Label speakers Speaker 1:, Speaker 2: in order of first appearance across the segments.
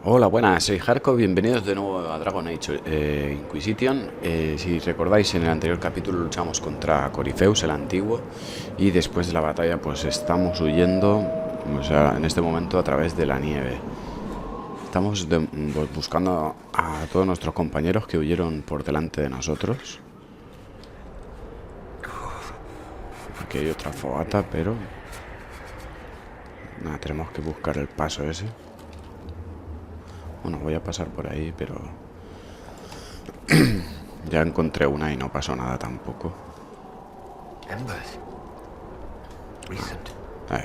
Speaker 1: Hola, buenas, soy Harko, bienvenidos de nuevo a Dragon Age Inquisition. Si recordáis, en el anterior capítulo luchamos contra Corifeus, el antiguo, y después de la batalla pues estamos huyendo, o sea, en este momento a través de la nieve. Estamos buscando a todos nuestros compañeros que huyeron por delante de nosotros. Aquí hay otra fogata, pero... nada, tenemos que buscar el paso ese. Bueno, voy a pasar por ahí, pero... ya encontré una y no pasó nada tampoco.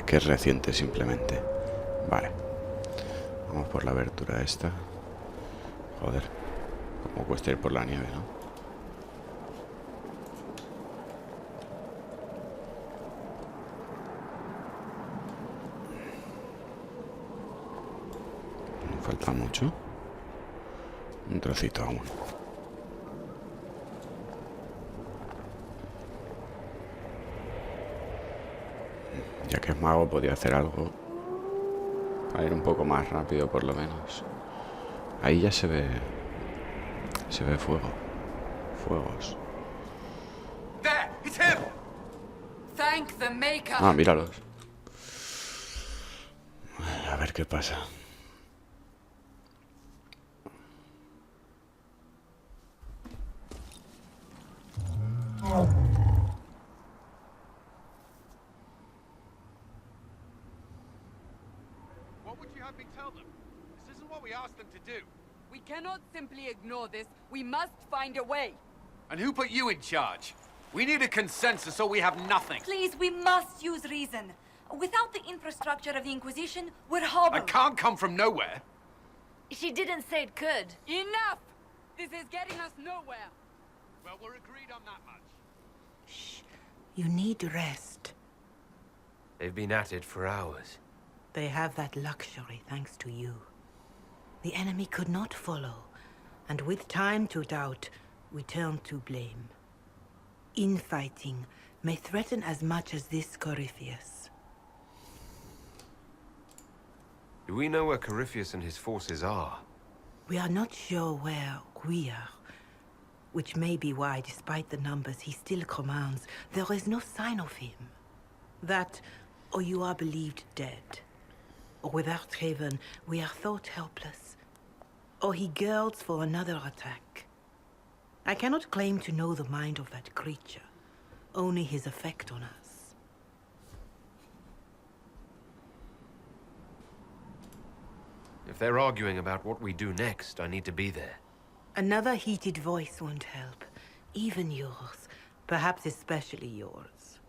Speaker 1: Que es reciente simplemente. Vale. Vamos por la abertura esta. Joder. Como cuesta ir por la nieve, ¿no? No falta mucho. Un trocito aún. Ya que es mago podía hacer algo para ir un poco más rápido por lo menos. Ahí ya se ve fuego. Fuegos. Ah, míralos. A ver qué pasa.
Speaker 2: me tell them. This isn't what we asked them to do. We cannot simply ignore this. We must find a way.
Speaker 3: And who put you in charge? We need a consensus or we have nothing.
Speaker 4: Please, we must use reason. Without the infrastructure of the Inquisition, we're hobbled.
Speaker 3: I can't come from nowhere.
Speaker 4: She didn't say it could.
Speaker 2: Enough! This is getting us nowhere.
Speaker 3: Well, we're agreed on that much.
Speaker 5: Shh. You need rest.
Speaker 6: They've been at it for hours.
Speaker 5: They have that luxury thanks to you. The enemy could not follow, and with time to doubt, we turn to blame. Infighting may threaten as much as this Corifeus.
Speaker 6: Do we know where Corifeus and his forces are?
Speaker 5: We are not sure where we are, which may be why, despite the numbers he still commands, there is no sign of him. That, or you are believed dead. Or without Haven, we are thought helpless. Or he girds for another attack. I cannot claim to know the mind of that creature, only his effect on us.
Speaker 6: If they're arguing about what we do next, I need to be there.
Speaker 5: Another heated voice won't help. Even yours. Perhaps especially yours.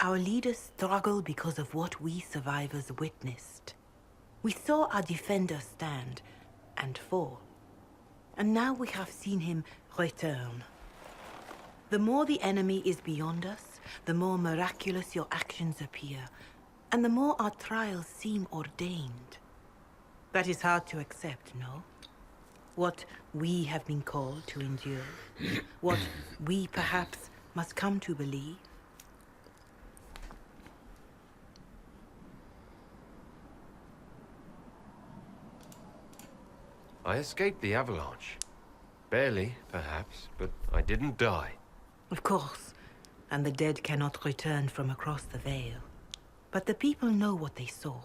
Speaker 5: Our leaders struggle because of what we survivors witnessed. We saw our defender stand and fall. And now we have seen him return. The more the enemy is beyond us, the more miraculous your actions appear, and the more our trials seem ordained. That is hard to accept, no? What we have been called to endure, what we perhaps must come to believe.
Speaker 6: I escaped the avalanche. Barely, perhaps, but I didn't die.
Speaker 5: Of course, and the dead cannot return from across the veil. But the people know what they saw.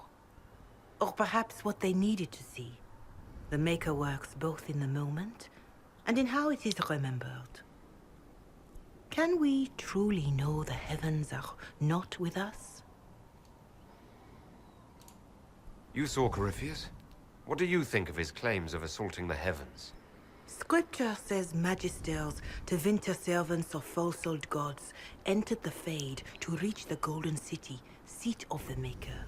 Speaker 5: Or perhaps what they needed to see. The Maker works both in the moment and in how it is remembered. Can we truly know the heavens are not with us?
Speaker 6: You saw Corifeus? What do you think of his claims of assaulting the heavens?
Speaker 5: Scripture says magisters, to winter servants of false-souled gods, entered the Fade to reach the Golden City, seat of the Maker.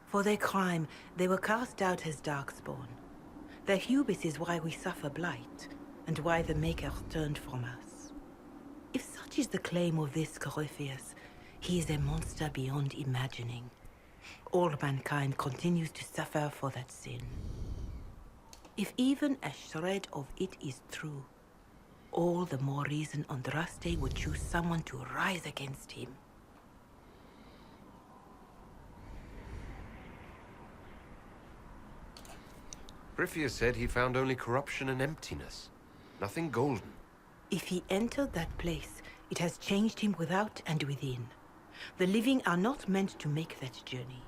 Speaker 5: For their crime, they were cast out as darkspawn. Their hubris is why we suffer blight, and why the Maker turned from us. If such is the claim of this Corifeus, he is a monster beyond imagining. All mankind continues to suffer for that sin. If even a shred of it is true, all the more reason Andraste would choose someone to rise against him.
Speaker 6: Corifeus said he found only corruption and emptiness. Nothing golden.
Speaker 5: If he entered that place, it has changed him without and within. The living are not meant to make that journey.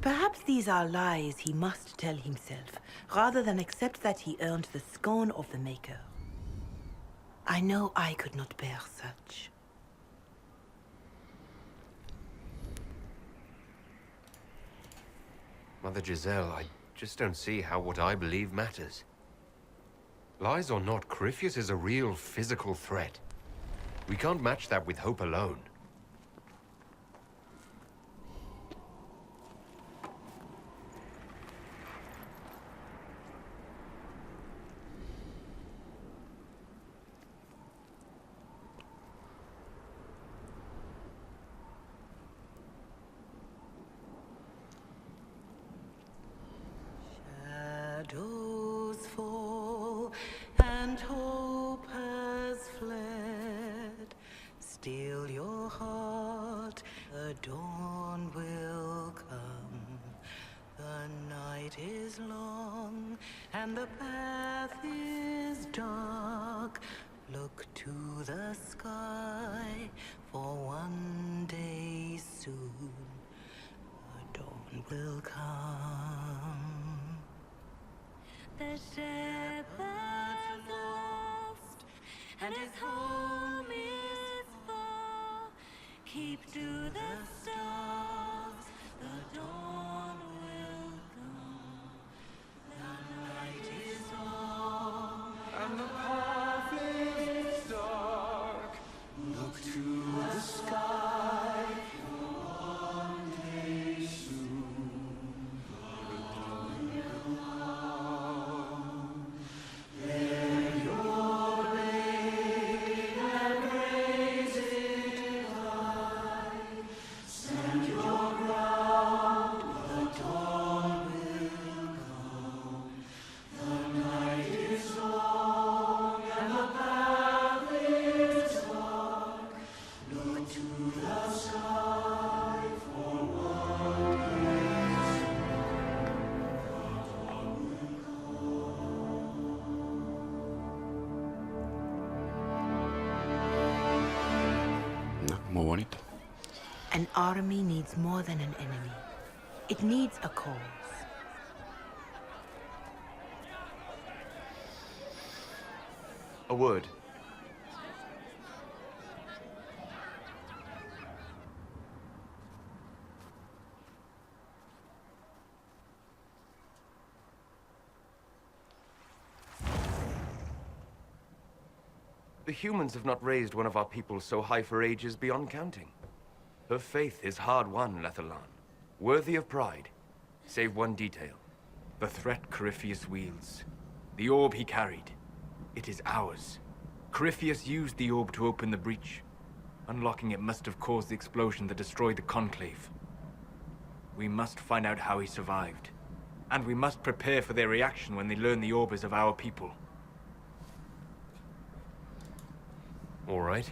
Speaker 5: Perhaps these are lies he must tell himself, rather than accept that he earned the scorn of the Maker. I know I could not bear such.
Speaker 6: Mother Giselle, I just don't see how what I believe matters. Lies or not, Corifeus is a real physical threat. We can't match that with hope alone.
Speaker 5: Shadows fall and hope has fled. Still your heart, the dawn will come. The night is long and the path is dark. Look to the sky, for one day soon the dawn will come.
Speaker 4: The shepherd's lost, and his home is far. Keep to the stars, the dawn will come. The night is long,
Speaker 3: And the path is dark. Look to the sky. One day soon, the dawn will come. Bear your blade and raise it high. Stand your ground, the dawn will come. The night is long and the path is dark. Look to the sky for one day the dawn will
Speaker 1: No, muy bonito.
Speaker 5: An army needs more than an enemy. It needs a cause.
Speaker 7: A word. The humans have not raised one of our people so high for ages beyond counting. Her faith is hard-won, Lethalan. Worthy of pride. Save one detail. The threat Corifeus wields. The orb he carried. It is ours. Corifeus used the orb to open the breach. Unlocking it must have caused the explosion that destroyed the Conclave. We must find out how he survived. And we must prepare for their reaction when they learn the orb is of our people.
Speaker 6: All right.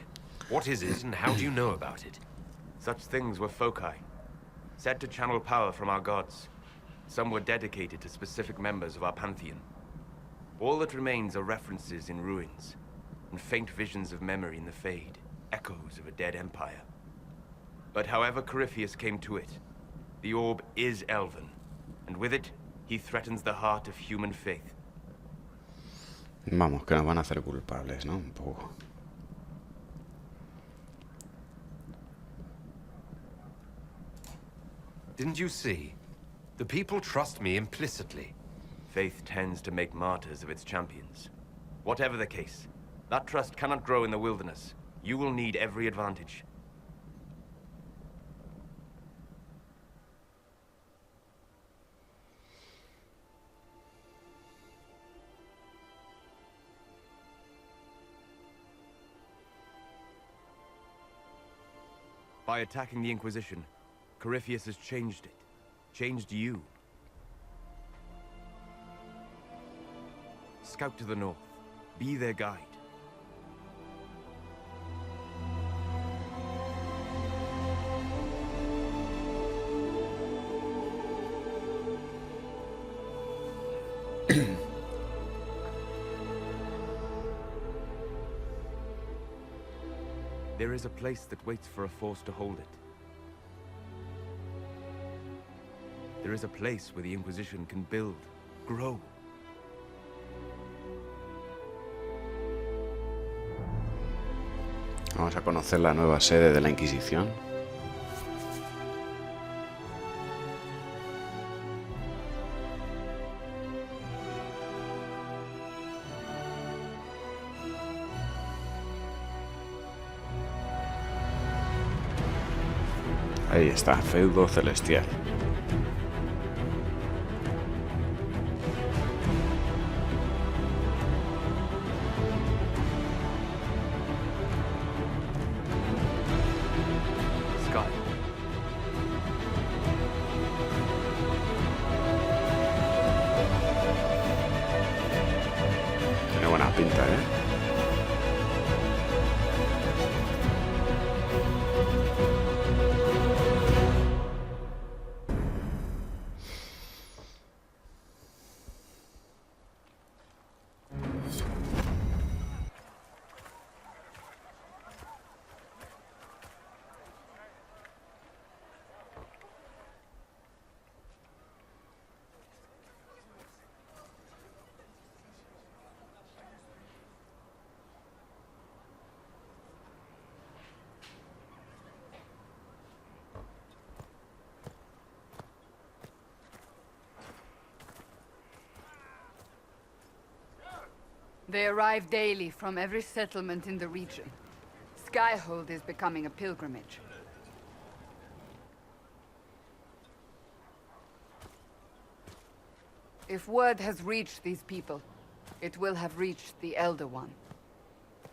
Speaker 6: What is it, and how do you know about it?
Speaker 7: Such things were foci, said to channel power from our gods. Some were dedicated to specific members of our pantheon. All that remains are references in ruins, and faint visions of memory in the Fade, echoes of a dead empire. But however Corifeus came to it, the orb is elven, and with it, he threatens the heart of human faith.
Speaker 1: Vamos, que nos van a hacer culpables, ¿no? Un poco.
Speaker 6: Didn't you see? The people trust me implicitly.
Speaker 7: Faith tends to make martyrs of its champions. Whatever the case, that trust cannot grow in the wilderness. You will need every advantage. By attacking the Inquisition, Corifeus has changed it. Changed you. Scout to the north. Be their guide. There is a place that waits for a force to hold it. There is a place where the Inquisition can build, grow.
Speaker 1: Vamos a conocer la nueva sede de la Inquisición. Ahí está, Feudo Celestial. Tiene buena pinta, ¿eh?
Speaker 2: They arrive daily from every settlement in the region. Skyhold is becoming a pilgrimage. If word has reached these people, it will have reached the Elder One.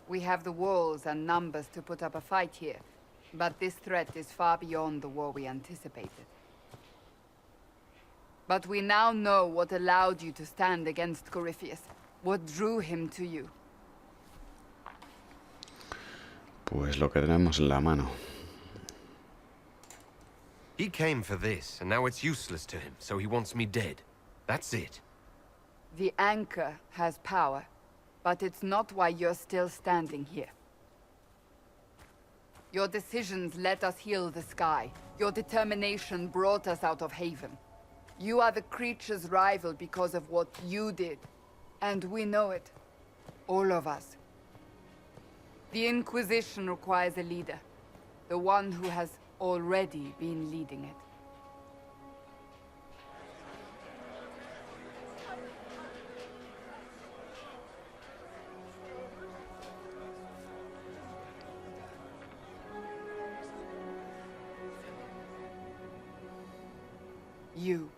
Speaker 2: We have the walls and numbers to put up a fight here, but this threat is far beyond the war we anticipated. But we now know what allowed you to stand against Corifeus. What drew him to you?
Speaker 1: Pues lo que tenemos en la mano.
Speaker 6: He came for this, and now it's useless to him, so he wants me dead. That's it.
Speaker 2: The anchor has power, but it's not why you're still standing here. Your decisions let us heal the sky. Your determination brought us out of Haven. You are the creature's rival because of what you did. And we know it. All of us. The Inquisition requires a leader. The one who has already been leading it. You.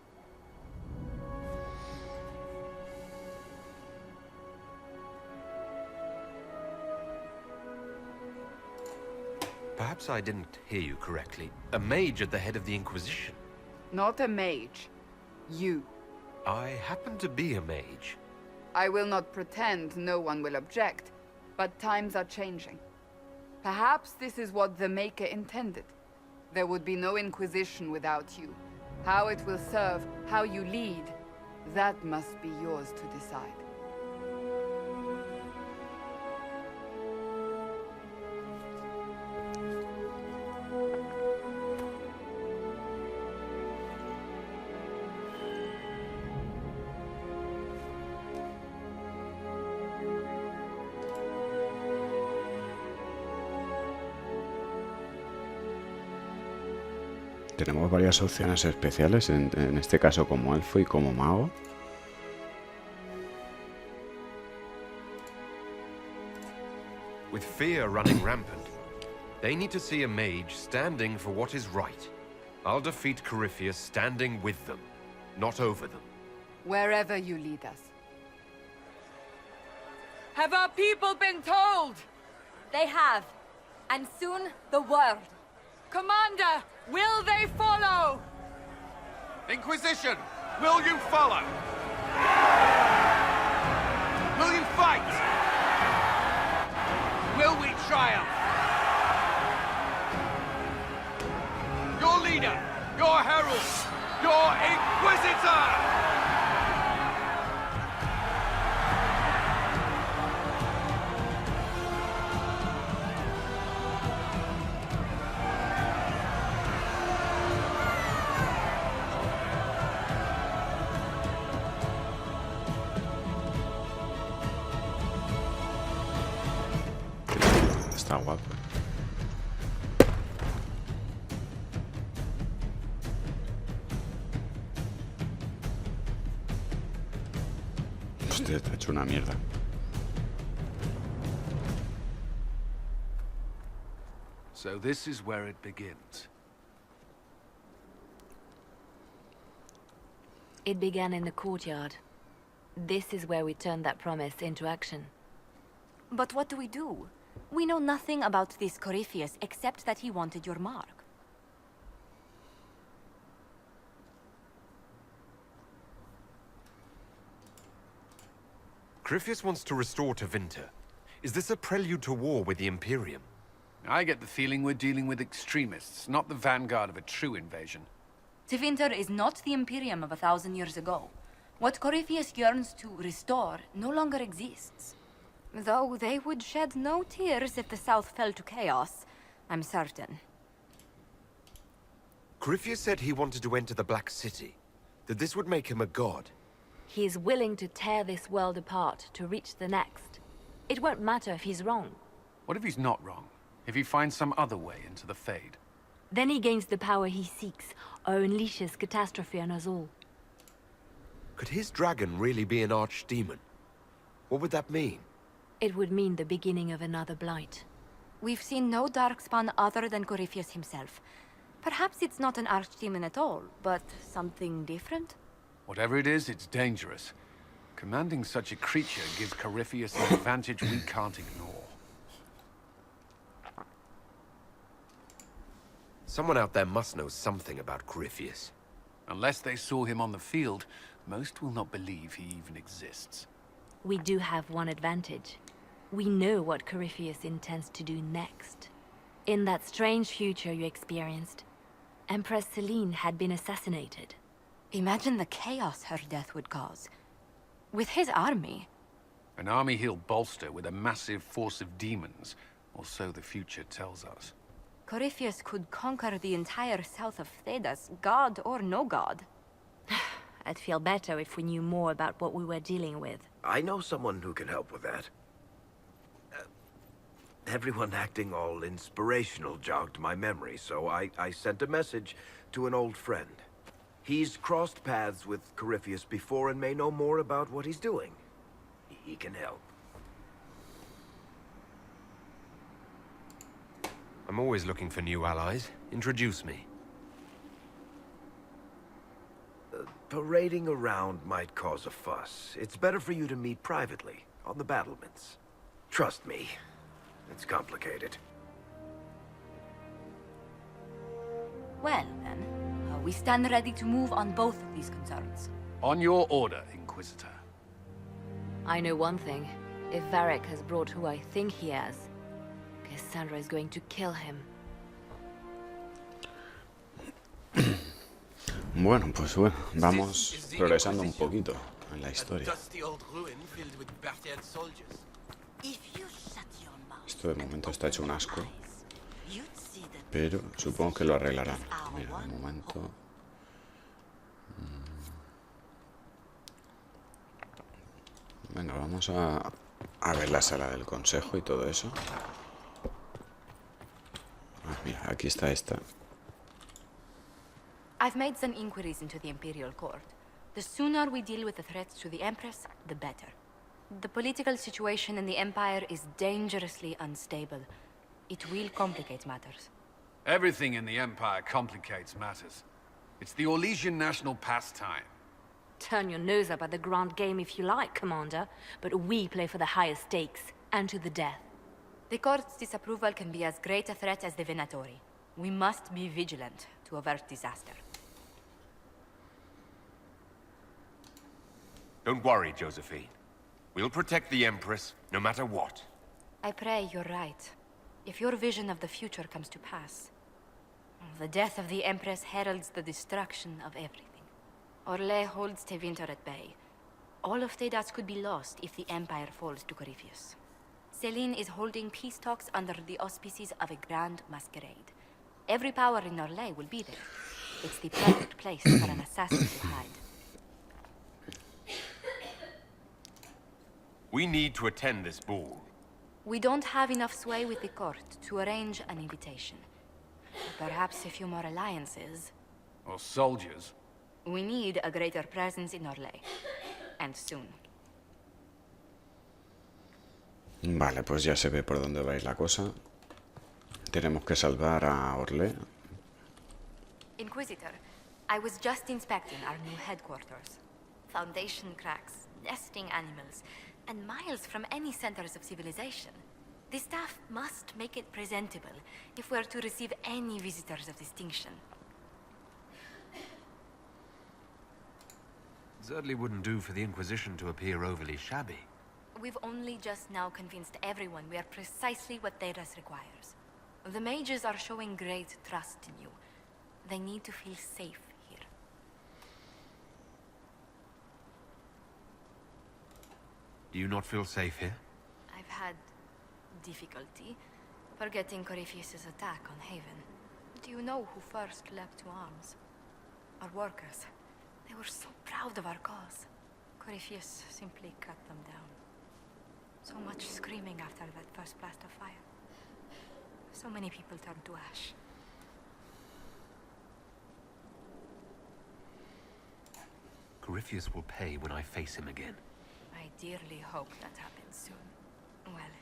Speaker 6: Perhaps I didn't hear you correctly. A mage at the head of the Inquisition.
Speaker 2: Not a mage. You.
Speaker 6: I happen to be a mage.
Speaker 2: I will not pretend no one will object, but times are changing. Perhaps this is what the Maker intended. There would be no Inquisition without you. How it will serve, how you lead, that must be yours to decide.
Speaker 1: Tenemos varias opciones especiales, en este caso como elfo y como mago.
Speaker 6: With fear running rampant, they need to see a mage standing for what is right. I'll defeat Corifeus standing with them, not over them.
Speaker 2: Wherever you lead us. Have our people been told?
Speaker 4: They have. And soon, the world.
Speaker 2: Commander, will they follow?
Speaker 3: Inquisition, will you follow? Will you fight? Will we triumph? Your leader, your herald, your Inquisitor!
Speaker 1: Está guapo. Hostia, está hecho una mierda.
Speaker 3: So this is where it begins.
Speaker 8: It began in the courtyard. This is where we turned that promise into action.
Speaker 4: But what do? We know nothing about this Corifeus except that he wanted your mark.
Speaker 6: Corifeus wants to restore Tevinter. Is this a prelude to war with the Imperium?
Speaker 3: I get the feeling we're dealing with extremists, not the vanguard of a true invasion.
Speaker 4: Tevinter is not the Imperium of 1,000 years ago. What Corifeus yearns to restore no longer exists. Though they would shed no tears if the South fell to chaos, I'm certain.
Speaker 6: Corifeus said he wanted to enter the Black City, that this would make him a god.
Speaker 8: He is willing to tear this world apart to reach the next. It won't matter if he's wrong.
Speaker 3: What if he's not wrong? If he finds some other way into the Fade?
Speaker 8: Then he gains the power he seeks, or unleashes catastrophe on us all.
Speaker 6: Could his dragon really be an archdemon? What would that mean?
Speaker 8: It would mean the beginning of another blight.
Speaker 4: We've seen no darkspawn other than Corifeus himself. Perhaps it's not an archdemon at all, but something different?
Speaker 3: Whatever it is, it's dangerous. Commanding such a creature gives Corifeus an advantage we can't ignore.
Speaker 6: Someone out there must know something about Corifeus.
Speaker 3: Unless they saw him on the field, most will not believe he even exists.
Speaker 8: We do have one advantage. We know what Corifeus intends to do next. In that strange future you experienced, Empress Celine had been assassinated.
Speaker 4: Imagine the chaos her death would cause. With his army.
Speaker 3: An army he'll bolster with a massive force of demons, or so the future tells us.
Speaker 4: Corifeus could conquer the entire south of Thedas, god or no god.
Speaker 8: I'd feel better if we knew more about what we were dealing with.
Speaker 9: I know someone who can help with that. Everyone acting all inspirational jogged my memory, so I sent a message to an old friend. He's crossed paths with Corifeus before and may know more about what he's doing. He can help.
Speaker 6: I'm always looking for new allies. Introduce me.
Speaker 9: Parading around might cause a fuss. It's better for you to meet privately, on the battlements. Trust me, it's complicated.
Speaker 4: Well, then, we stand ready to move on both of these concerns.
Speaker 3: On your order, Inquisitor.
Speaker 8: I know one thing. If Varric has brought who I think he has, Cassandra is going to kill him.
Speaker 1: Bueno, pues bueno, vamos progresando un poquito en la historia. Esto de momento está hecho un asco, pero supongo que lo arreglarán. Mira, de momento... Venga, vamos a ver la sala del consejo y todo eso. Ah, mira, aquí está esta.
Speaker 4: I've made some inquiries into the Imperial Court. The sooner we deal with the threats to the Empress, the better. The political situation in the Empire is dangerously unstable. It will complicate matters.
Speaker 3: Everything in the Empire complicates matters. It's the Orlesian national pastime.
Speaker 8: Turn your nose up at the grand game if you like, Commander, but we play for the highest stakes, and to the death.
Speaker 4: The Court's disapproval can be as great a threat as the Venatori. We must be vigilant to avert disaster.
Speaker 6: Don't worry, Josephine. We'll protect the Empress, no matter what.
Speaker 4: I pray you're right. If your vision of the future comes to pass, the death of the Empress heralds the destruction of everything. Orlais holds Tevinter at bay. All of Thedas could be lost if the Empire falls to Corifeus. Celine is holding peace talks under the auspices of a grand masquerade. Every power in Orlais will be there. It's the perfect place for an assassin to hide.
Speaker 6: We need to attend this ball.
Speaker 4: We don't have enough sway with the court to arrange an invitation. Perhaps a few more alliances.
Speaker 3: Or soldiers.
Speaker 4: We need a greater presence in Orlais. And soon.
Speaker 1: Vale, pues ya se ve por dónde va a ir la cosa. Tenemos que salvar a Orlais.
Speaker 4: Inquisitor, I was just inspecting our new headquarters. Foundation cracks, nesting animals, and miles from any centers of civilization. The staff must make it presentable if we're to receive any visitors of distinction.
Speaker 6: Certainly wouldn't do for the Inquisition to appear overly shabby.
Speaker 4: We've only just now convinced everyone we are precisely what Thedas requires. The mages are showing great trust in you. They need to feel safe here.
Speaker 6: Do you not feel safe here?
Speaker 4: I've had difficulty forgetting Corifeus' attack on Haven. Do you know who first leapt to arms? Our workers. They were so proud of our cause. Corifeus simply cut them down. So much screaming after that first blast of fire. So many people turned to ash.
Speaker 6: Corifeus will pay when I face him again.
Speaker 4: I dearly hope that happens soon. Well,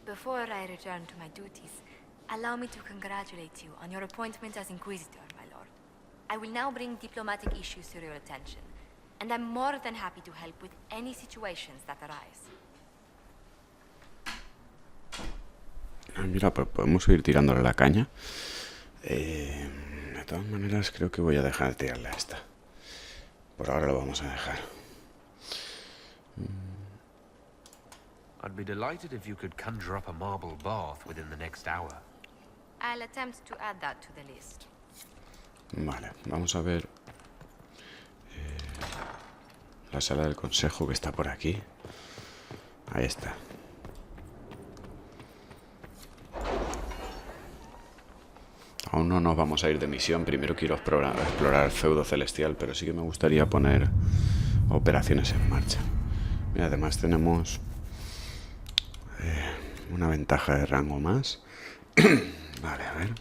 Speaker 4: before I return to my duties, allow me to congratulate you on your appointment as Inquisitor, my lord. I will now bring diplomatic issues to your attention, and I'm more than happy to help with any situations that arise.
Speaker 1: Mira, pues podemos ir tirándole la caña. De todas maneras, creo que voy a dejar de tirarle a esta. Por ahora lo vamos a dejar.
Speaker 6: I'd be delighted if you could conjure up a marble bath within the next hour.
Speaker 4: I'll attempt to add that to the list.
Speaker 1: Vale, vamos a ver la sala del consejo que está por aquí. Ahí está. Aún no nos vamos a ir de misión. Primero quiero explorar el Feudo Celestial, pero sí que me gustaría poner operaciones en marcha. Mira, además tenemos una ventaja de rango más. Vale, a ver.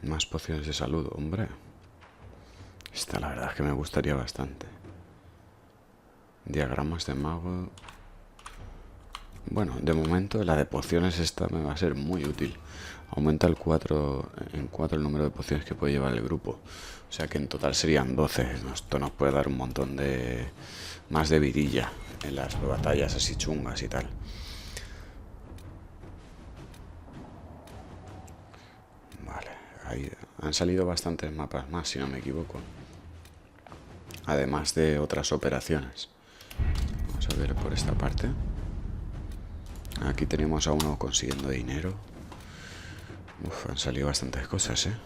Speaker 1: Más pociones de salud, hombre. Esta la verdad es que me gustaría bastante. Diagramas de mago. Bueno, de momento la de pociones esta me va a ser muy útil. Aumenta en 4 el número de pociones que puede llevar el grupo. O sea que en total serían 12. Esto nos puede dar un montón de... más de vidilla en las batallas así chungas y tal. Vale, ahí han salido bastantes mapas más, si no me equivoco. Además de otras operaciones. Vamos a ver por esta parte. Aquí tenemos a uno consiguiendo dinero. Uf, han salido bastantes cosas, ¿eh?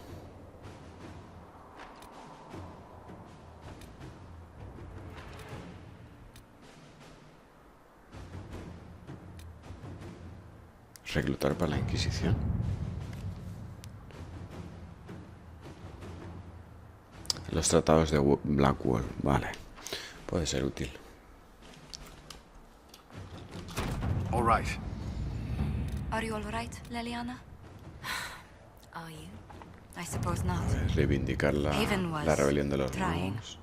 Speaker 1: Reclutar para la Inquisición. Los tratados de Blackwall, vale. Puede ser útil.
Speaker 3: All right.
Speaker 4: Are you all right, Leliana? Are you? I suppose not.
Speaker 1: A ver, reivindicar la rebelión de los nuevos.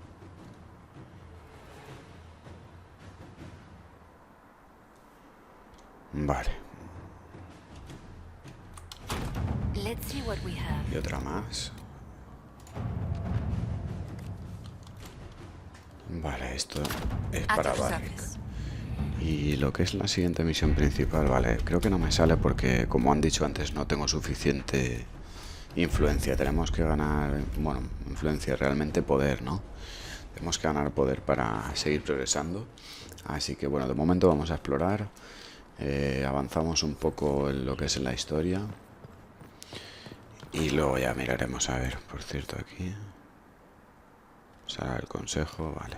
Speaker 1: Vale.
Speaker 4: Let's see what we have.
Speaker 1: Y otra más. Vale, esto es para Barrick. Y lo que es la siguiente misión principal, vale, creo que no me sale porque, como han dicho antes, no tengo suficiente influencia. Tenemos que ganar, bueno, influencia, realmente poder, ¿no? Tenemos que ganar poder para seguir progresando. Así que, bueno, de momento vamos a explorar. Avanzamos un poco en lo que es en la historia. Y luego ya miraremos, a ver, por cierto, aquí. Sala del consejo, vale.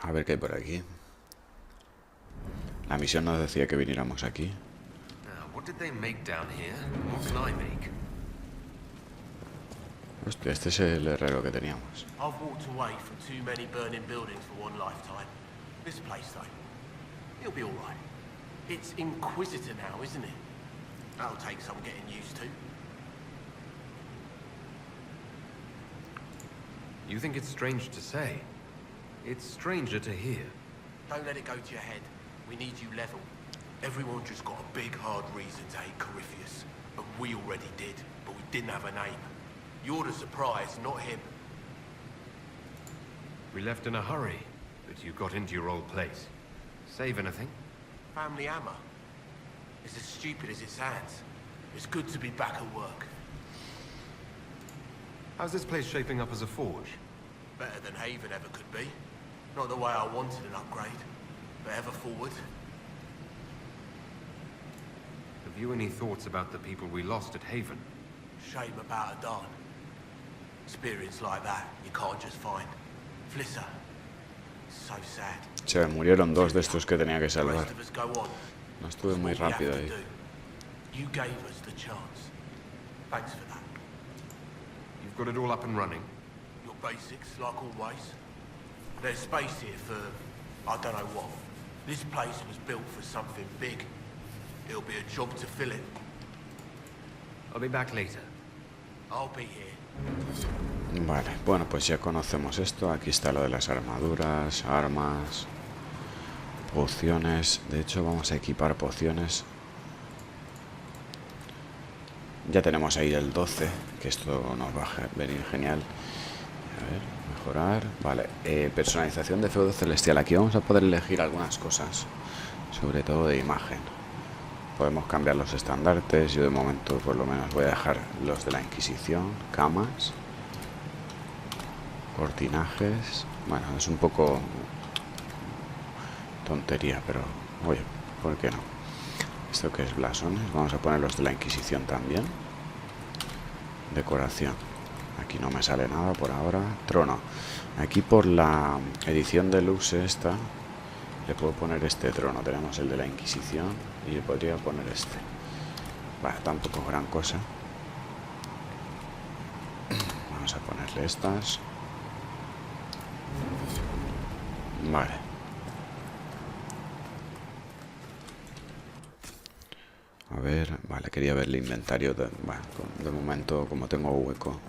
Speaker 1: A ver qué hay por aquí. La misión nos decía que viniéramos aquí.
Speaker 6: Now, what did they make down here? What can I make?
Speaker 1: Hostia, este es el herrero que teníamos.
Speaker 10: I've walked away from too many burning buildings for one lifetime. This place, though, it'll be all right. It's Inquisitor now, isn't it? That'll take some getting used to.
Speaker 6: You think it's strange to say? It's stranger to hear.
Speaker 10: Don't let it go to your head. We need you level. Everyone just got a big, hard reason to hate Corifeus. And we already did, but we didn't have a name. You're the surprise, not him.
Speaker 6: We left in a hurry, but you got into your old place. Save anything?
Speaker 10: Family hammer. It's as stupid as it sounds. It's good to be back at work.
Speaker 6: How's this place shaping up as a forge?
Speaker 10: Better than Haven ever could be. Not the way I wanted an upgrade, but ever forward.
Speaker 6: Have you any thoughts about the people we lost at Haven?
Speaker 10: Shame about a darn. Experience like that, you can't just find. Flisser. So sad.
Speaker 1: Se murieron dos de estos que tenía que
Speaker 10: The
Speaker 1: salvar.
Speaker 10: rest of us go on.
Speaker 1: No estuve muy
Speaker 10: It's what we
Speaker 1: rápido
Speaker 10: have to
Speaker 1: ahí.
Speaker 10: do. You gave us the chance. Thanks for that.
Speaker 6: You've got it all up and running.
Speaker 10: Your basics, like always. There's space here for, I don't know what. This place was built for something big. It'll be a job to fill it.
Speaker 6: I'll be back later.
Speaker 10: I'll be here.
Speaker 1: Vale, bueno, pues ya conocemos esto. Aquí está lo de las armaduras, armas, pociones. De hecho, vamos a equipar pociones. Ya tenemos ahí el 12, que esto nos va a venir genial. A ver, mejorar. Vale, personalización de Feudo Celestial. Aquí vamos a poder elegir algunas cosas, sobre todo de imagen. Podemos cambiar los estandartes. Yo de momento por lo menos voy a dejar los de la Inquisición. Camas, cortinajes. Bueno, es un poco tontería, pero oye, ¿por qué no? Esto que es blasones, vamos a poner los de la Inquisición también. Decoración, aquí no me sale nada por ahora. Trono, aquí por la edición deluxe esta le puedo poner este trono. Tenemos el de la Inquisición y le podría poner este. Vale, tampoco gran cosa. Vamos a ponerle estas. Vale. A ver, vale, quería ver el inventario. Bueno, de momento, como tengo hueco.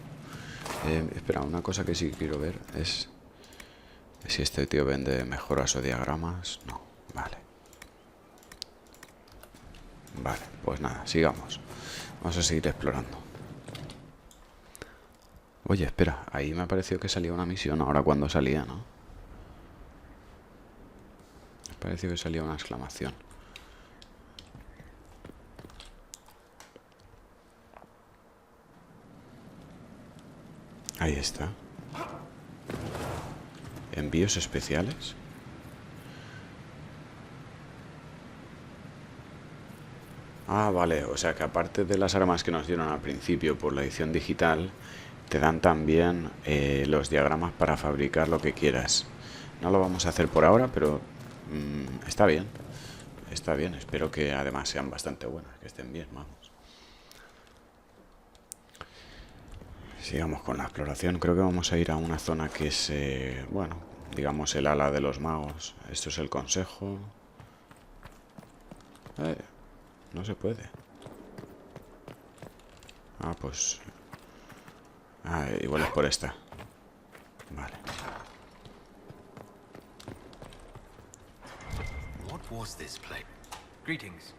Speaker 1: Espera, una cosa que sí quiero ver es si este tío vende mejoras o diagramas. No, vale. Vale, pues nada, sigamos. Vamos a seguir explorando. Oye, espera, ahí me ha parecido que salía una misión ahora cuando salía, ¿no? Me pareció que salía una exclamación. Ahí está. Envíos especiales. Ah, vale, o sea que aparte de las armas que nos dieron al principio por la edición digital, te dan también los diagramas para fabricar lo que quieras. No lo vamos a hacer por ahora, pero está bien. Está bien, espero que además sean bastante buenas, que estén bien, vamos. Sigamos con la exploración. Creo que vamos a ir a una zona que es, bueno, digamos el ala de los magos. Esto es el consejo. No se puede. Ah, pues... Ah, igual es por esta. Vale.
Speaker 6: What was this place?
Speaker 7: Greetings.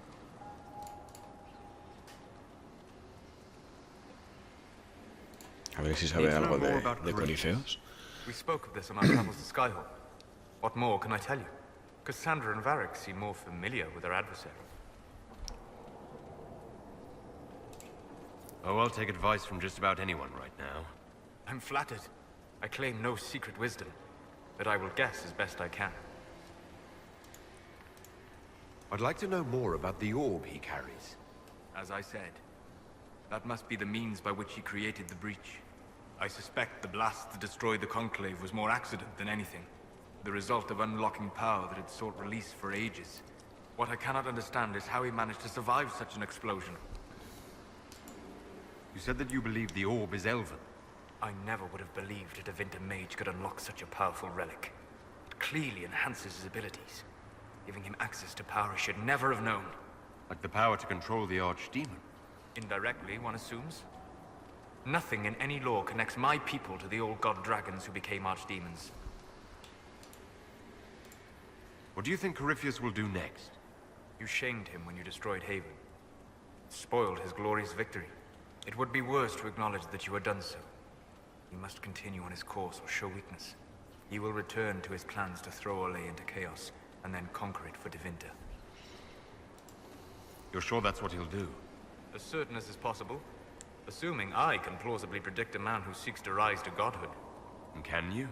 Speaker 1: A ver si sabe algo de Corifeus.
Speaker 11: We spoke of this on our travels to Skyhawk. What more can I tell you? Cassandra and Varric seem more familiar with their adversary.
Speaker 6: Oh, I'll take advice from just about anyone right now.
Speaker 11: I'm flattered. I claim no secret wisdom, but I will guess as best I can.
Speaker 6: I'd like to know more about the orb he carries.
Speaker 7: As I said, that must be the means by which he created the breach. I suspect the blast that destroyed the Conclave was more accident than anything. The result of unlocking power that had sought release for ages. What I cannot understand is how he managed to survive such an explosion.
Speaker 6: You said that you believe the orb is Elven.
Speaker 11: I never would have believed a Devinter mage could unlock such a powerful relic. It clearly enhances his abilities, giving him access to power he should never have known.
Speaker 6: Like the power to control the archdemon.
Speaker 11: Indirectly, one assumes. Nothing in any law connects my people to the old god dragons who became archdemons.
Speaker 6: What do you think Corifeus will do next?
Speaker 11: You shamed him when you destroyed Haven. Spoiled his glorious victory. It would be worse to acknowledge that you had done so. He must continue on his course or show weakness. He will return to his plans to throw Olé into chaos, and then conquer it for Devinter.
Speaker 6: You're sure that's what he'll do?
Speaker 11: As certain as is possible. Assuming I can plausibly predict a man who seeks to rise to godhood.
Speaker 6: And can you?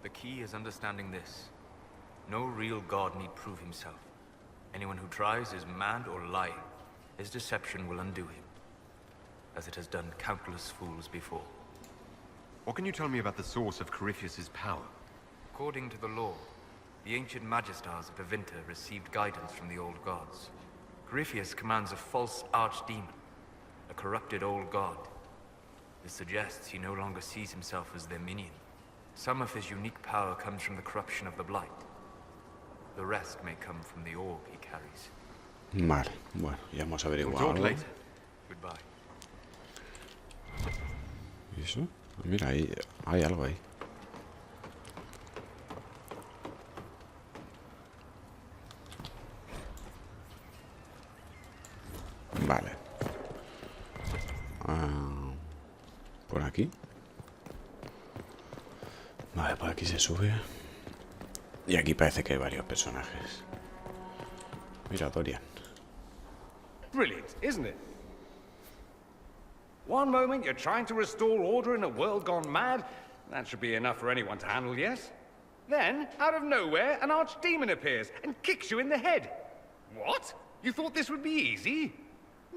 Speaker 11: The key is understanding this. No real god need prove himself. Anyone who tries is mad or lying. His deception will undo him, as it has done countless fools before.
Speaker 6: What can you tell me about the source of Corifeus's power?
Speaker 11: According to the law, the ancient Magistars of Devinter received guidance from the old gods. Corifeus commands a false archdemon, a corrupted old god. This suggests he no longer sees himself as their minion. Some of his unique power comes from the corruption of the blight. The rest may come from the orb he carries.
Speaker 1: Vale, bueno, ya hemos averiguado
Speaker 6: We'll talk
Speaker 1: algo.
Speaker 6: later.
Speaker 11: Goodbye.
Speaker 1: ¿Y eso? Mira, ahí hay algo ahí. Vale. Por aquí. Vale, por aquí se sube. Y aquí parece que hay varios personajes. Mira, Dorian.
Speaker 12: Brilliant, isn't it? One moment you're trying to restore order in a world gone mad. That should be enough for anyone to handle, yes? Then, out of nowhere, an archdemon appears and kicks you in the head. What? You thought this would be easy?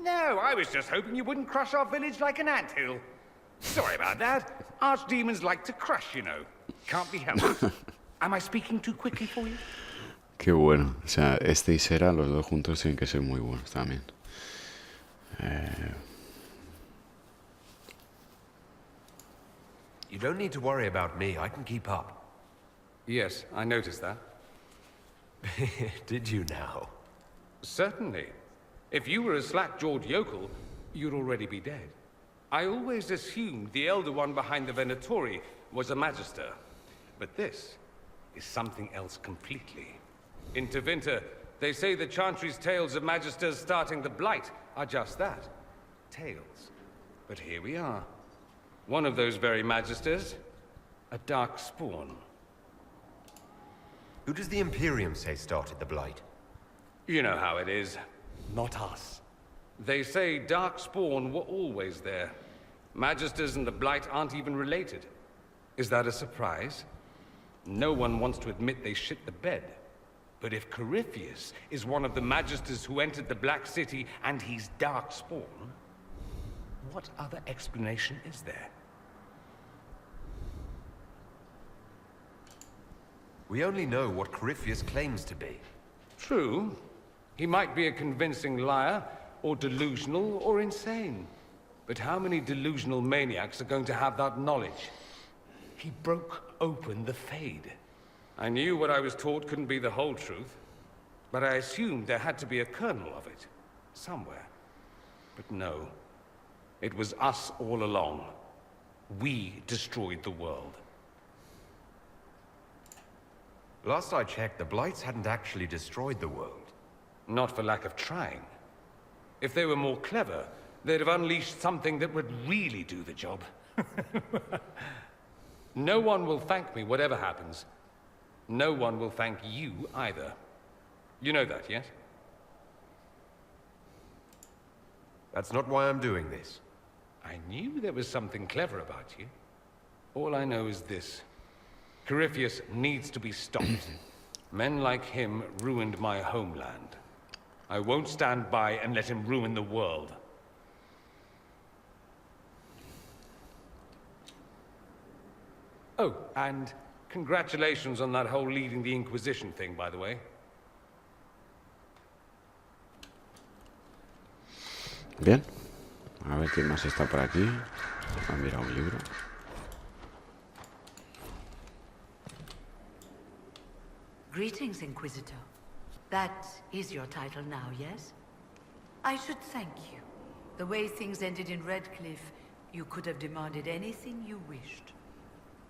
Speaker 12: No, I was just hoping you wouldn't crush our village like an anthill. Sorry about that. Archdemons like to crush, you know. Can't be helped. Am I speaking too quickly for you?
Speaker 1: Qué bueno. O sea, este y Sera, los dos juntos tienen que ser muy buenos también.
Speaker 6: You don't need to worry about me. I can keep up.
Speaker 12: Yes, I noticed that.
Speaker 6: Did you now?
Speaker 12: Certainly. If you were a slack-jawed yokel, you'd already be dead. I always assumed the Elder One behind the Venatori was a Magister. But this is something else completely. In Tevinter, they say the Chantry's tales of Magisters starting the Blight are just that. Tales. But here we are. One of those very Magisters, a dark spawn.
Speaker 6: Who does the Imperium say started the Blight?
Speaker 12: You know how it is. Not us. They say Darkspawn were always there. Magisters and the Blight aren't even related. Is that a surprise? No one wants to admit they shit the bed. But if Corifeus is one of the Magisters who entered the Black City and he's Darkspawn, what other explanation is there?
Speaker 6: We only know what Corifeus claims to be.
Speaker 12: True. He might be a convincing liar, or delusional, or insane. But how many delusional maniacs are going to have that knowledge? He broke open the Fade. I knew what I was taught couldn't be the whole truth, but I assumed there had to be a kernel of it, somewhere. But no. It was us all along. We destroyed the world.
Speaker 6: Last I checked, the Blights hadn't actually destroyed the world.
Speaker 12: Not for lack of trying. If they were more clever, they'd have unleashed something that would really do the job. No one will thank me, whatever happens. No one will thank you either. You know that, yes?
Speaker 6: That's not why I'm doing this.
Speaker 12: I knew there was something clever about you. All I know is this. Corifeus needs to be stopped. Men like him ruined my homeland. I won't stand by and let him ruin the world. Oh, and congratulations on that whole leading the Inquisition thing, by the way.
Speaker 1: Bien. A ver quién más está por aquí. Ah, mira, un libro.
Speaker 13: Greetings, Inquisitor. That is your title now, yes? I should thank you. The way things ended in Redcliffe, you could have demanded anything you wished.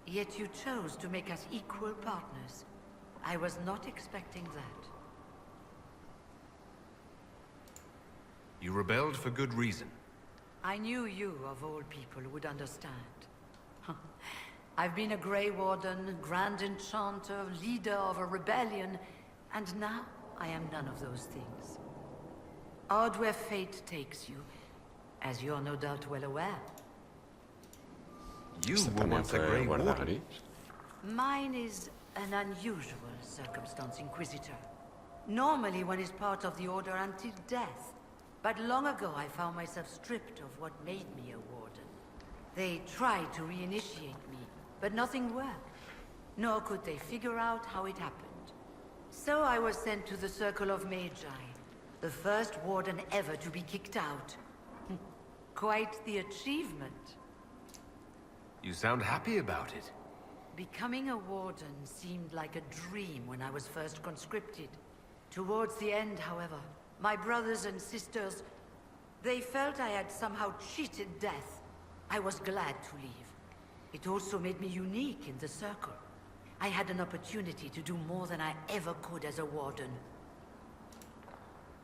Speaker 13: Yet you chose to make us equal partners. I was not expecting that.
Speaker 6: You rebelled for good reason.
Speaker 13: I knew you, of all people, would understand. I've been a Grey Warden, Grand Enchanter, leader of a rebellion, and now I am none of those things. Odd where fate takes you, as you're no doubt well aware.
Speaker 6: You were once a Grey Warden.
Speaker 13: Mine is an unusual circumstance, Inquisitor. Normally one is part of the Order until death. But long ago I found myself stripped of what made me a Warden. They tried to reinitiate me, but nothing worked. Nor could they figure out how it happened. So I was sent to the Circle of Magi, the first Warden ever to be kicked out. Quite the achievement.
Speaker 6: You sound happy about it.
Speaker 13: Becoming a Warden seemed like a dream when I was first conscripted. Towards the end, however, my brothers and sisters, they felt I had somehow cheated death. I was glad to leave. It also made me unique in the Circle. I had an opportunity to do more than I ever could as a Warden.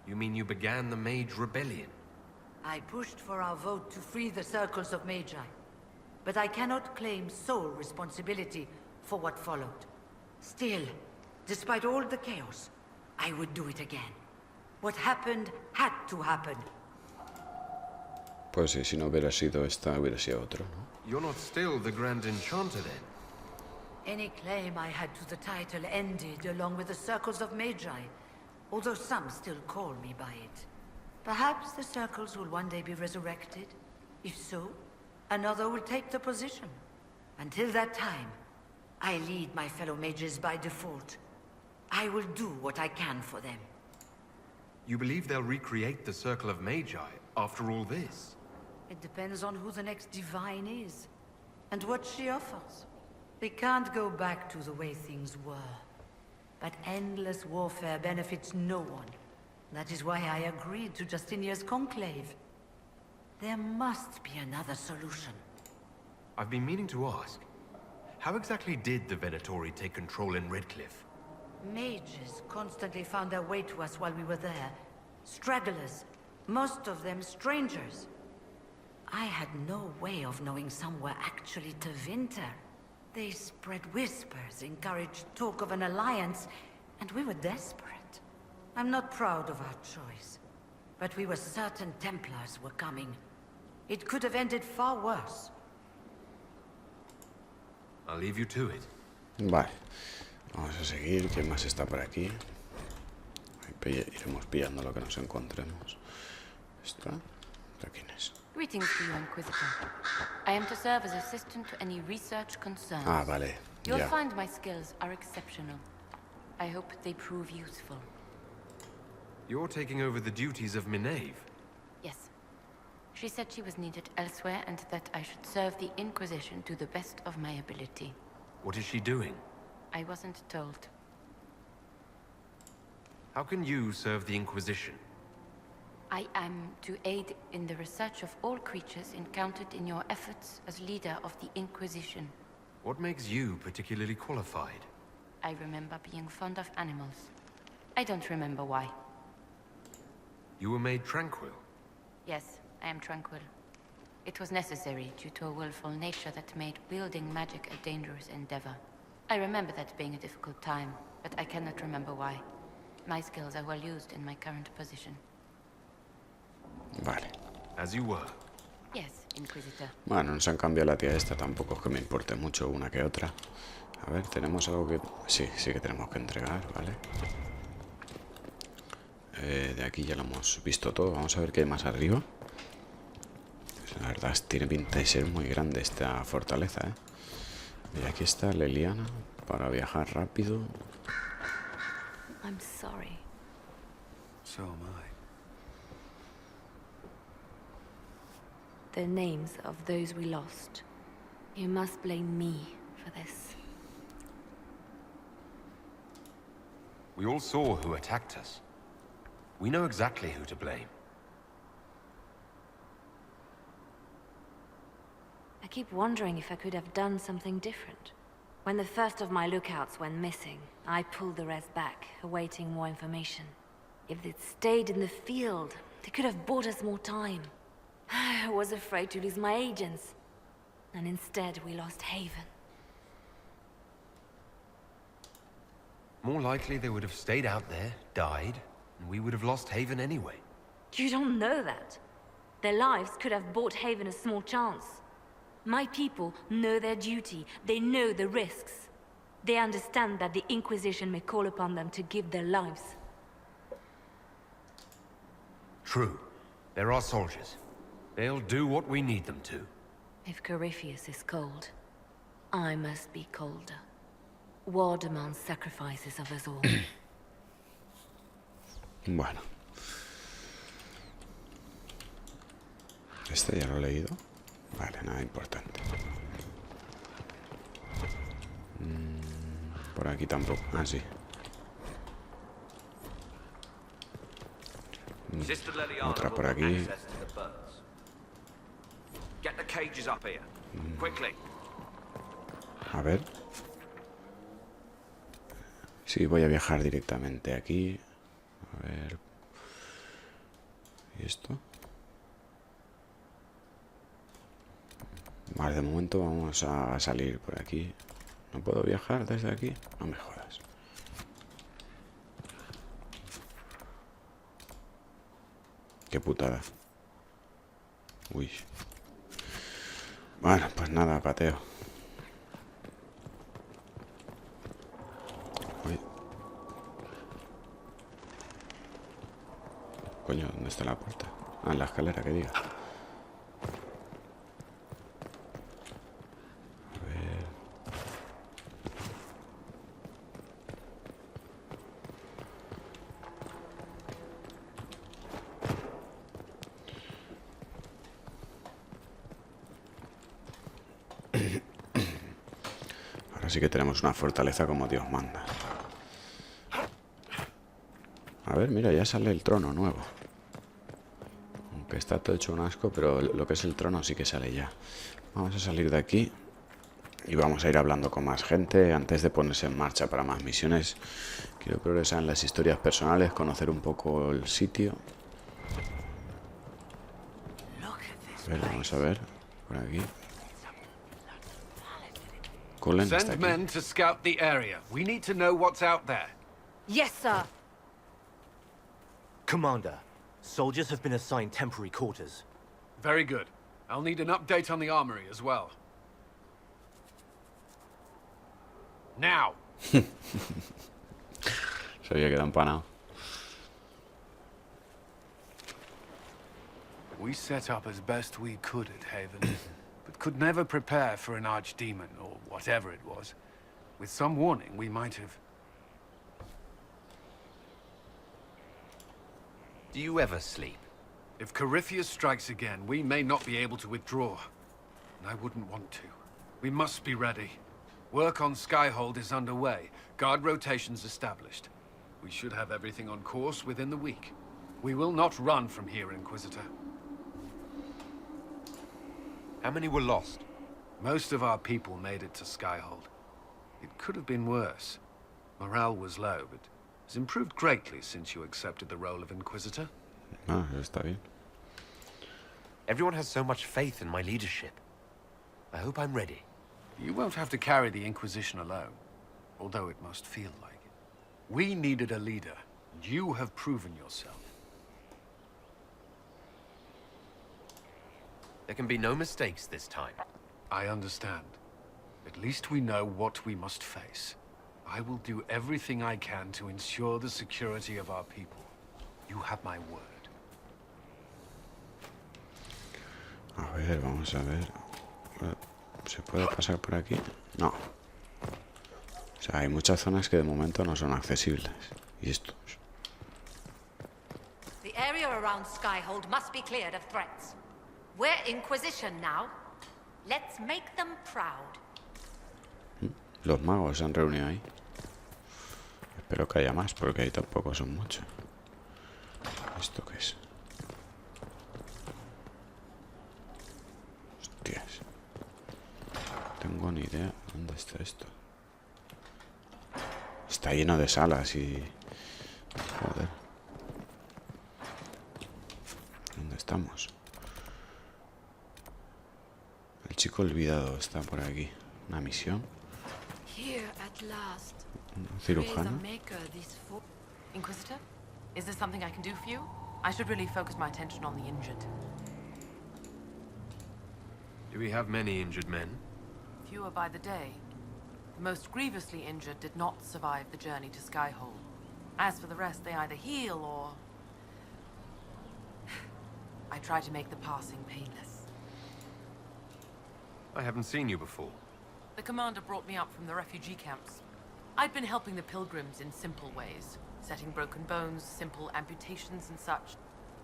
Speaker 6: You mean you began the Mage Rebellion?
Speaker 13: I pushed for our vote to free the Circles of Magi. But I cannot claim sole responsibility for what followed. Still, despite all the chaos, I would do it again. What happened had to happen.
Speaker 1: Pues sí, si no hubiera sido esta, hubiera sido otro, ¿no?
Speaker 6: You're not still the Grand Enchanter then?
Speaker 13: Any claim I had to the title ended along with the Circles of Magi, although some still call me by it. Perhaps the Circles will one day be resurrected. If so, another will take the position. Until that time, I lead my fellow mages by default. I will do what I can for them.
Speaker 6: You believe they'll recreate the Circle of Magi after all this?
Speaker 13: It depends on who the next divine is, and what she offers. They can't go back to the way things were. But endless warfare benefits no one. That is why I agreed to Justinia's conclave. There must be another solution.
Speaker 6: I've been meaning to ask. How exactly did the Venatori take control in Redcliffe?
Speaker 13: Mages constantly found their way to us while we were there. Stragglers, most of them strangers. I had no way of knowing some were actually Tevinter. They spread whispers, encouraged talk of an alliance, and we were desperate. I'm not proud of our choice, but we were certain Templars were coming. It could have ended far worse.
Speaker 6: I'll leave you to it.
Speaker 1: Vale, vamos a seguir. ¿Quién más está por aquí? Iremos pillando lo que nos encontremos. ¿Está? ¿Quién es?
Speaker 4: Greetings to you, Inquisitor. I am to serve as assistant to any research concerns.
Speaker 1: Ah, vale.
Speaker 4: You'll
Speaker 1: Ya.
Speaker 4: find my skills are exceptional. I hope they prove useful.
Speaker 6: You're taking over the duties of Minave.
Speaker 4: Yes. She said she was needed elsewhere and that I should serve the Inquisition to the best of my ability.
Speaker 6: What is she doing?
Speaker 4: I wasn't told.
Speaker 6: How can you serve the Inquisition?
Speaker 4: I am to aid in the research of all creatures encountered in your efforts as leader of the Inquisition.
Speaker 6: What makes you particularly qualified?
Speaker 4: I remember being fond of animals. I don't remember why.
Speaker 6: You were made tranquil.
Speaker 4: Yes, I am tranquil. It was necessary due to a willful nature that made wielding magic a dangerous endeavor. I remember that being a difficult time, but I cannot remember why. My skills are well used in my current position.
Speaker 1: Vale.
Speaker 6: As you were.
Speaker 4: Yes, Inquisitor.
Speaker 1: Bueno, nos han cambiado la tía esta, tampoco es que me importe mucho una que otra. A ver, tenemos algo que... Sí, sí que tenemos que entregar, ¿vale? De aquí ya lo hemos visto todo. Vamos a ver qué hay más arriba. La verdad tiene pinta de ser muy grande esta fortaleza, ¿eh? Y aquí está Leliana para viajar rápido.
Speaker 8: I'm sorry.
Speaker 3: So am I.
Speaker 8: The names of those we lost. You must blame me for this.
Speaker 6: We all saw who attacked us. We know exactly who to blame.
Speaker 8: I keep wondering if I could have done something different. When the first of my lookouts went missing, I pulled the rest back, awaiting more information. If they'd stayed in the field, they could have bought us more time. I was afraid to lose my agents. And instead, we lost Haven.
Speaker 6: More likely they would have stayed out there, died, and we would have lost Haven anyway.
Speaker 8: You don't know that. Their lives could have bought Haven a small chance. My people know their duty. They know the risks. They understand that the Inquisition may call upon them to give their lives.
Speaker 6: True. They're our soldiers. They'll do what we need them to.
Speaker 8: If Corifeus is cold, I must be colder. War demands sacrifices of us all.
Speaker 1: Bueno. Este ya lo he leído. Vale, nada importante. Por aquí tampoco. Ah, sí. Otra por aquí.
Speaker 9: Get the cages up here. Quickly.
Speaker 1: A ver. Sí, voy a viajar directamente aquí. A ver. ¿Y esto? Vale, de momento vamos a salir por aquí. ¿No puedo viajar desde aquí? No me jodas. Qué putada. Uy. Bueno, pues nada, pateo. Uy. Coño, ¿dónde está la puerta? Ah, en la escalera, que diga. Así que tenemos una fortaleza como Dios manda. A ver, mira, ya sale el trono nuevo. Aunque está todo hecho un asco, pero lo que es el trono sí que sale ya. Vamos a salir de aquí y vamos a ir hablando con más gente antes de ponerse en marcha para más misiones. Quiero progresar en las historias personales, conocer un poco el sitio. A ver, vamos a ver, por aquí.
Speaker 3: Send men to scout the area. We need to know what's out there.
Speaker 4: Yes, sir.
Speaker 14: Commander, soldiers have been assigned temporary quarters.
Speaker 3: Very good. I'll need an update on the armory as well. Now.
Speaker 1: Sabía que era empanado.
Speaker 3: We set up as best we could at Haven, but could never prepare for an archdemon, or whatever it was. With some warning, we might have...
Speaker 6: Do you ever sleep?
Speaker 3: If Corifeus strikes again, we may not be able to withdraw. And I wouldn't want to. We must be ready. Work on Skyhold is underway. Guard rotations established. We should have everything on course within the week. We will not run from here, Inquisitor.
Speaker 6: How many were lost?
Speaker 3: Most of our people made it to Skyhold. It could have been worse. Morale was low, but has improved greatly since you accepted the role of Inquisitor.
Speaker 1: Ah, está bien.
Speaker 6: Everyone has so much faith in my leadership. I hope I'm ready.
Speaker 3: You won't have to carry the Inquisition alone, although it must feel like it. We needed a leader, and you have proven yourself.
Speaker 6: There can be no mistakes this time.
Speaker 3: I understand. At least we know what we must face. I will do everything I can to ensure the security of our people. You have my word.
Speaker 1: A ver, vamos a ver. ¿Se puede pasar por aquí? No. O sea, hay muchas zonas que de momento no son accesibles. Y estos.
Speaker 13: The area around Skyhold must be cleared of threats. We're Inquisition now. Let's make them proud.
Speaker 1: Los magos se han reunido ahí. Espero que haya más, porque ahí tampoco son muchos. ¿Esto qué es? Hostias. No tengo ni idea. ¿Dónde está esto? Está lleno de salas y... Joder. ¿Dónde estamos? El chico olvidado está por aquí. Una misión. Un cirujano.
Speaker 15: Inquisitor, is there something I can do for you? I should really focus my attention on the injured.
Speaker 3: Do we have many injured men?
Speaker 15: Fewer by the day. The most grievously injured did not survive the journey to Skyhold. As for the rest, they either heal or... I try to make the passing painless.
Speaker 3: I haven't seen you before.
Speaker 15: The commander brought me up from the refugee camps. I'd been helping the pilgrims in simple ways. Setting broken bones, simple amputations and such.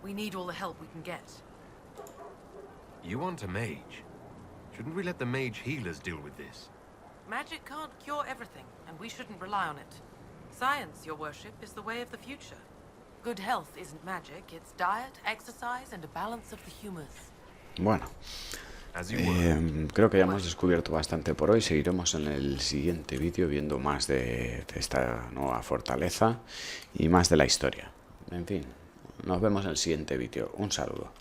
Speaker 15: We need all the help we can get.
Speaker 3: You want a mage? Shouldn't we let the mage healers deal with this?
Speaker 15: Magic can't cure everything, and we shouldn't rely on it. Science, your worship, is the way of the future. Good health isn't magic, it's diet, exercise, and a balance of the humors.
Speaker 1: Bueno, creo que ya hemos descubierto bastante por hoy. Seguiremos en el siguiente vídeo viendo más de esta nueva fortaleza y más de la historia. En fin, nos vemos en el siguiente vídeo. Un saludo.